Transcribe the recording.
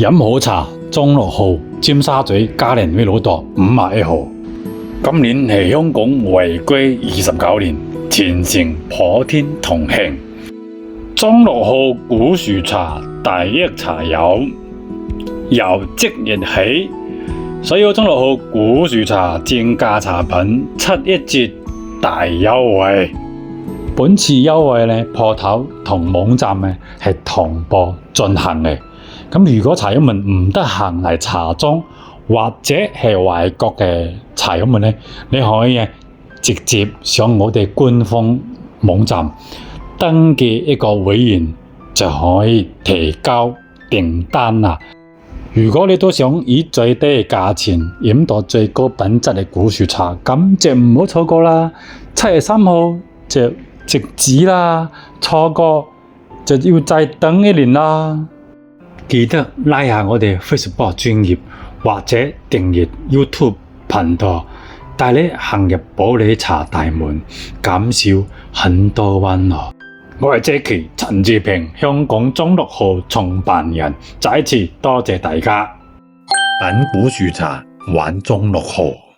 飲好茶，中六號，尖沙咀加連威老道51號。今年係香港回歸29年，前程普天同慶。中六號古樹茶第一茶友，由即日起，所有中六號古樹茶正價茶品7·1折大優惠。本次優惠呢，鋪頭同網站呢係同步進行嘅。咁如果茶友們唔得閒嚟茶莊，或者係外國嘅茶友們呢，你可以直接上我哋官方網站登記一個會員，就可以提交訂單啦。如果你都想以最低嘅價錢飲到最高品質嘅古樹茶，咁就唔好錯過啦。7月3號就截止啦，錯過就要再等1年啦。記得拉下我哋 Facebook 專頁或者訂閱 YouTube 頻道，帶你行入保利茶大門，減少很多彎路。我係 Jacky 陳志平，香港中六號創辦人，再一次多謝大家。品古樹茶，玩中六號。